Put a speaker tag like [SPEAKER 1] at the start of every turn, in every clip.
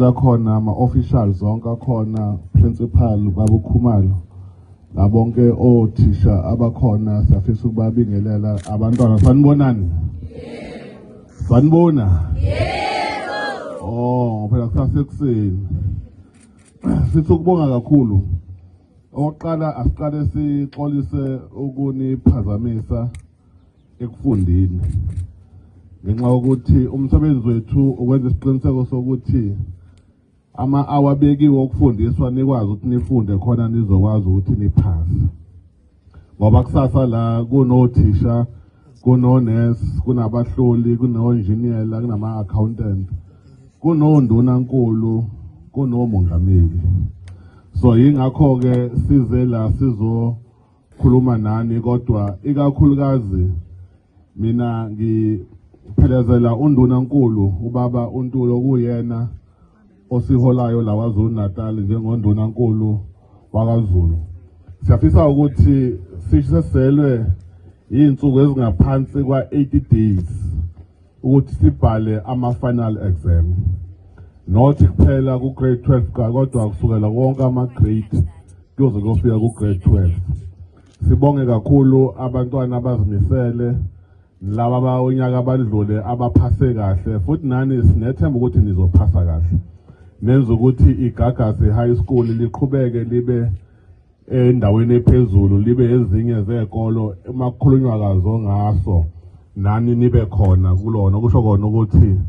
[SPEAKER 1] Lakhona ama-officials zonke akhona, principal Baba Khumalo, labonke othisha abakhona siyafisa ukubabingelela abantwana. Sanibonani? Sanibona? Oh, phela kusasekuseni. Sithi ukubonga kakhulu. Oqala asiqale sixolise ukuniphazamisa ekufundeni. Ngenxa ukuthi umsebenzi wethu ukwenza isiqiniseko sokuthi ama-hour abekiwe okufundiswa nikwazi ukuthi nifunde khona nizokwazi ukuthi niphase. Ngoba kusasa la kunothisha, kunonesi, kunabahloli, kuno-engineer, kunama-accountant, kunondunankulu, kunomongameli. So yingakho-ke size la sizokhuluma nani, kodwa ikakhulukazi mina ngiphelezela undunankulu ubaba uNtulo kuyena osiholayo la kwaZulu Natal njengondunankulu wakaZulu. Siyafisa ukuthi siseselwe insuku ezingaphansi kwa-80 days ukuthi sibhale ama-final exam. Not kuphela ku-grade 12 kodwa kusukela wonke ama-grade kuze kufika ku-grade 12. Sibonge kakhulu abantwana abazimisele, laba unyaka abadlule abaphase kahle, futhi nani sinethemba ukuthi nizophasa kahle. Nenza ukuthi iGagasi High School liqhubeke libe endaweni ephezulu, libe ezinye zekolo emakhulunywa kazo ngaso nani nibe khona kulona. Kusho kona ukuthi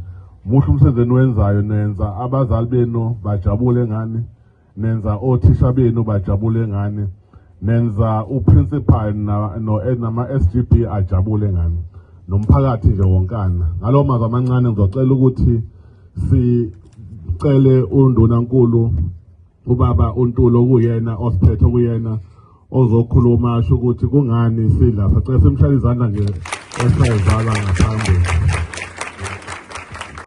[SPEAKER 1] muhle umsebenzi wenzayo, nenza abazali benu bajabule ngani, nenza othisha benu bajabule ngani, nenza uprincipal nama-SGB ajabule ngani, nomphakathi nje wonkana. Ngalo mazwi amancane ngizocela ukuthi sicele undunankulu ubaba uNtulo kuyena osiphethe, kuyena ozokhuluma asho ukuthi kungani sidla. Sicela simshayele izandla nje esayizala ngaphambili.